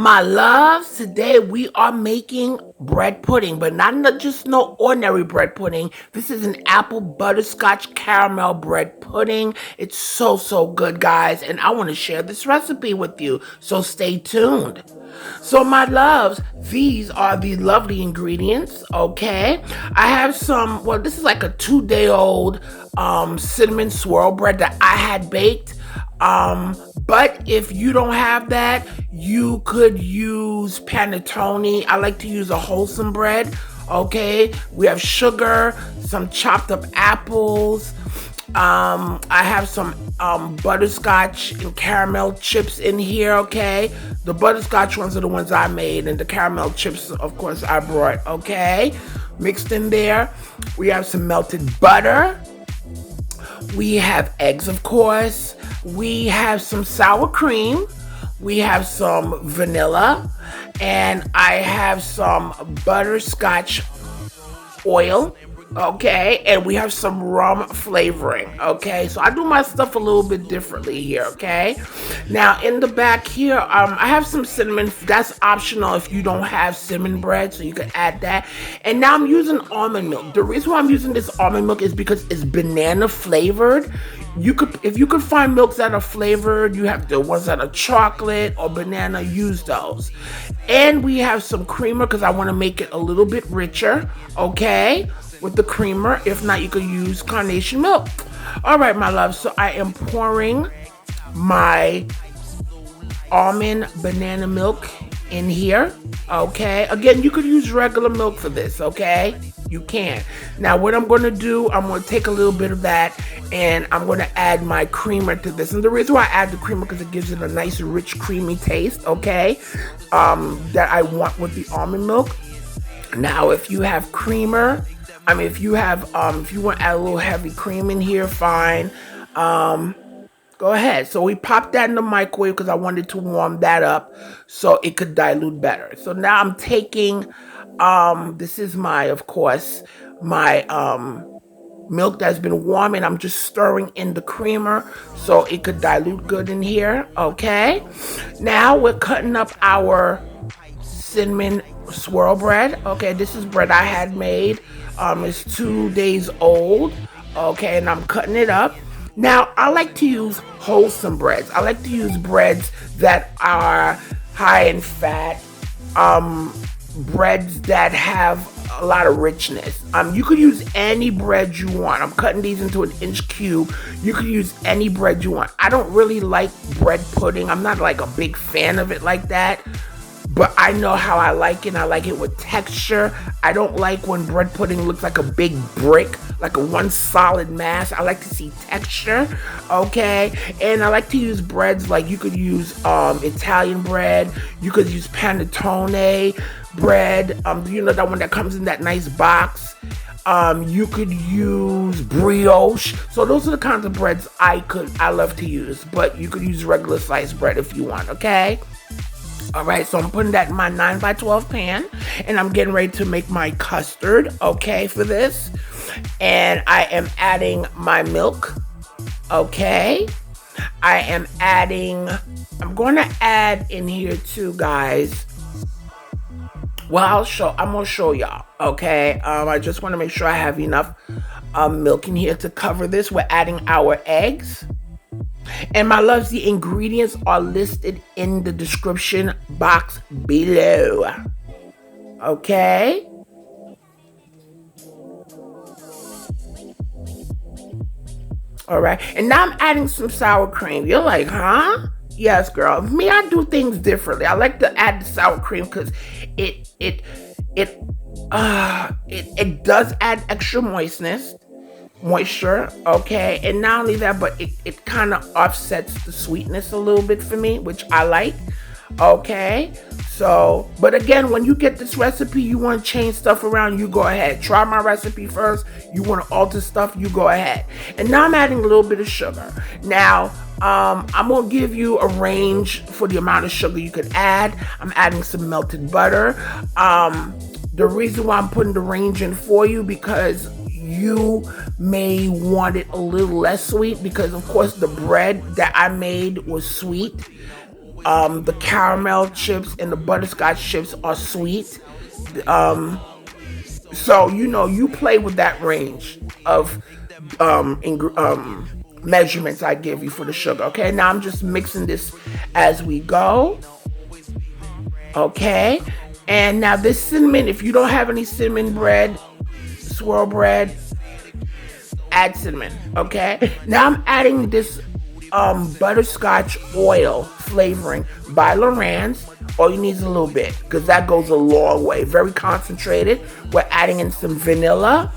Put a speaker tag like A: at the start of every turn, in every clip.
A: My loves, today we are making bread pudding, but not just no ordinary bread pudding. This is an apple butterscotch caramel bread pudding. It's so good, guys, and I want to share this recipe with you, so stay tuned. So my loves, these are the lovely ingredients, okay? I have some, well, this is like a 2-day-old cinnamon swirl bread that I had baked. But if you don't have that, you could use panettone. I like to use a wholesome bread. Okay, we have sugar, some chopped up apples. I have some butterscotch and caramel chips in here. Okay, the butterscotch ones are the ones I made, and the caramel chips, of course, I brought. Okay, mixed in there. We have some melted butter. We have eggs, of course. We have some sour cream. We have some vanilla. And I have some butterscotch oil. Okay. And we have some rum flavoring. Okay. So I do my stuff a little bit differently here. Okay. Now in the back here, I have some cinnamon. That's optional if you don't have cinnamon bread. So you can add that. And now I'm using almond milk. The reason why I'm using this almond milk is because it's banana flavored. If you could find milks that are flavored, you have the ones that are chocolate or banana, use those. And we have some creamer because I want to make it a little bit richer, okay, with the creamer. If not, you could use carnation milk. All right, my love, so I am pouring my almond banana milk in here, okay? Again, you could use regular milk for this, okay? You can. Now, what I'm going to do, I'm going to take a little bit of that and I'm going to add my creamer to this. And the reason why I add the creamer because it gives it a nice, rich, creamy taste, okay? That I want with the almond milk. Now, if you have creamer, if you want to add a little heavy cream in here, fine. Go ahead. So we popped that in the microwave because I wanted to warm that up so it could dilute better. So now I'm taking, this is of course, my milk that's been warming. I'm just stirring in the creamer so it could dilute good in here. Okay. Now we're cutting up our cinnamon swirl bread. Okay. This is bread I had made. It's 2 days old. Okay. And I'm cutting it up. Now, I like to use wholesome breads. I like to use breads that are high in fat, breads that have a lot of richness. You could use any bread you want. I'm cutting these into an inch cube. You could use any bread you want. I don't really like bread pudding. I'm not like a big fan of it like that. But I know how I like it. I like it with texture. I don't like when bread pudding looks like a big brick, like a one solid mass. I like to see texture, okay? And I like to use breads like you could use Italian bread. You could use Pannetone bread. You know, that one that comes in that nice box. You could use brioche. So those are the kinds of breads I love to use. But you could use regular sliced bread if you want, okay? All right, so I'm putting that in my 9x12 pan, and I'm getting ready to make my custard, okay, for this. And I am adding my milk, okay. I'm going to add in here too, guys. Well, I'm going to show y'all, okay. I just want to make sure I have enough milk in here to cover this. We're adding our eggs. And my loves, the ingredients are listed in the description box below. Okay? All right. And now I'm adding some sour cream. You're like, huh? Yes, girl. Me, I do things differently. I like to add the sour cream because it does add extra moisture, okay, and not only that, but it kind of offsets the sweetness a little bit for me, which I like, okay. So, but again, when you get this recipe, you want to change stuff around, you go ahead. Try my recipe first. You want to alter stuff, you go ahead. And now I'm adding a little bit of sugar. Now, I'm gonna give you a range for the amount of sugar you could add. I'm adding some melted butter. The reason why I'm putting the range in for you, because you may want it a little less sweet, because of course the bread that I made was sweet. The caramel chips and the butterscotch chips are sweet. Um, so you play with that range of measurements I give you for the sugar. Okay, now I'm just mixing this as we go. Okay, and now this cinnamon, if you don't have any cinnamon bread, swirl bread, add cinnamon. Okay, now I'm adding this butterscotch oil flavoring by Loran's. All you need is a little bit because that goes a long way. Very concentrated. We're adding in some vanilla.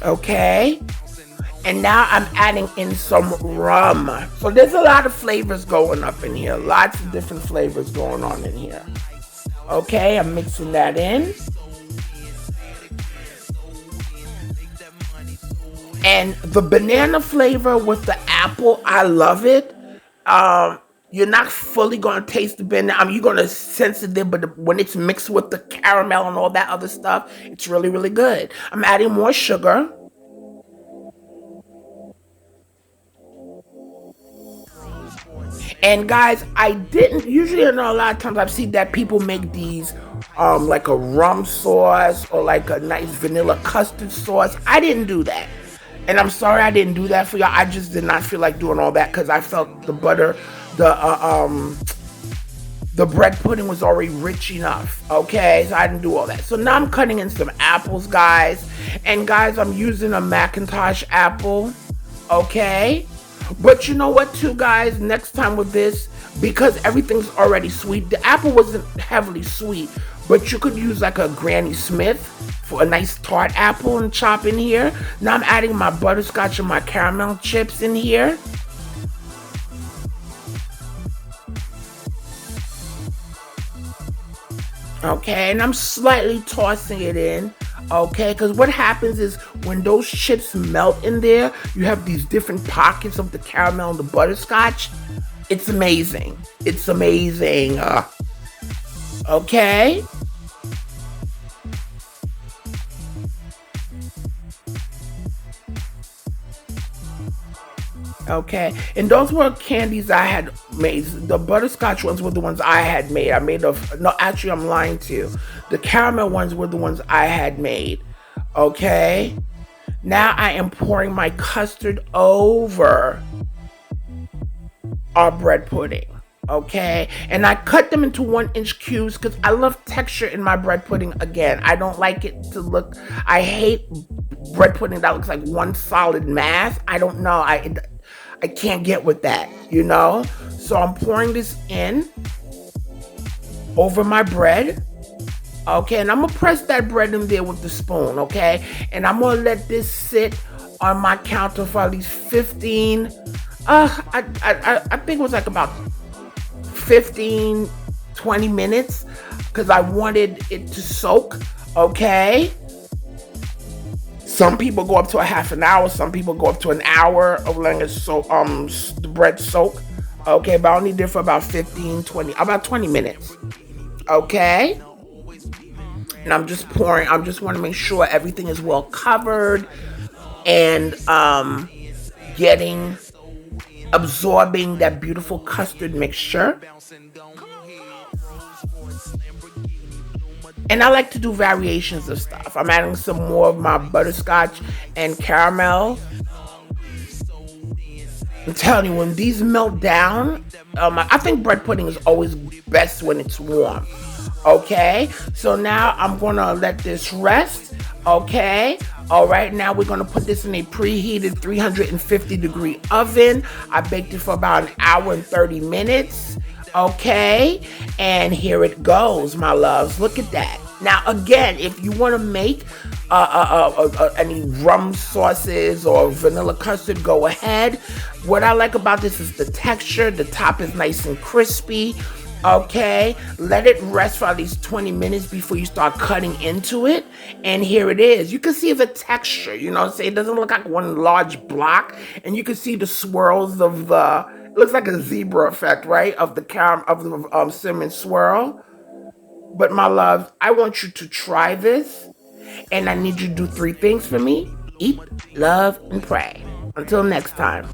A: Okay, and now I'm adding in some rum. So there's a lot of flavors going up in here. Lots of different flavors going on in here. Okay, I'm mixing that in. And the banana flavor with the apple, I love it. You're not fully gonna taste the banana. You're gonna sense it there, but when it's mixed with the caramel and all that other stuff, it's really, really good. I'm adding more sugar. And guys, I didn't usually, know a lot of times I've seen that people make these like a rum sauce or like a nice vanilla custard sauce. I didn't do that. And I'm sorry I didn't do that for y'all. I just did not feel like doing all that because I felt the the bread pudding was already rich enough. Okay, so I didn't do all that. So now I'm cutting in some apples, guys. And guys, I'm using a Macintosh apple. Okay, but you know what, too, guys? Next time with this, because everything's already sweet, the apple wasn't heavily sweet, but you could use like a Granny Smith for a nice tart apple and chop in here. Now I'm adding my butterscotch and my caramel chips in here. Okay, and I'm slightly tossing it in. Okay, because what happens is when those chips melt in there, you have these different pockets of the caramel and the butterscotch. It's amazing. It's amazing. Okay. Okay, and those were candies I had made. The butterscotch ones were the ones I had made. I made of no, actually, I'm lying to you. The caramel ones were the ones I had made. Okay, now I am pouring my custard over our bread pudding. Okay, and I cut them into 1-inch cubes because I love texture in my bread pudding. Again, I don't like it to look. I hate bread pudding that looks like one solid mass. I don't know. I can't get with that, So I'm pouring this in over my bread. Okay, and I'm gonna press that bread in there with the spoon, okay? And I'm gonna let this sit on my counter for at least 15. I think it was like about 15, 20 minutes because I wanted it to soak, okay? Some people go up to a half an hour. Some people go up to an hour of letting it the bread soak. Okay, but I only did for about 15, 20, about 20 minutes. Okay? And I'm just pouring. I just want to make sure everything is well covered and absorbing that beautiful custard mixture. And I like to do variations of stuff. I'm adding some more of my butterscotch and caramel. I'm telling you, when these melt down, I think bread pudding is always best when it's warm. Okay, so now I'm gonna let this rest. Okay, all right, now we're gonna put this in a preheated 350-degree oven. I baked it for about an hour and 30 minutes. Okay, and here it goes, my loves. Look at that. Now, again, if you want to make any rum sauces or vanilla custard, go ahead. What I like about this is the texture. The top is nice and crispy. Okay, let it rest for at least 20 minutes before you start cutting into it. And here it is. You can see the texture, it doesn't look like one large block. And you can see the swirls of it looks like a zebra effect, right? Of the cinnamon swirl. But my love, I want you to try this. And I need you to do 3 things for me: eat, love, and pray. Until next time.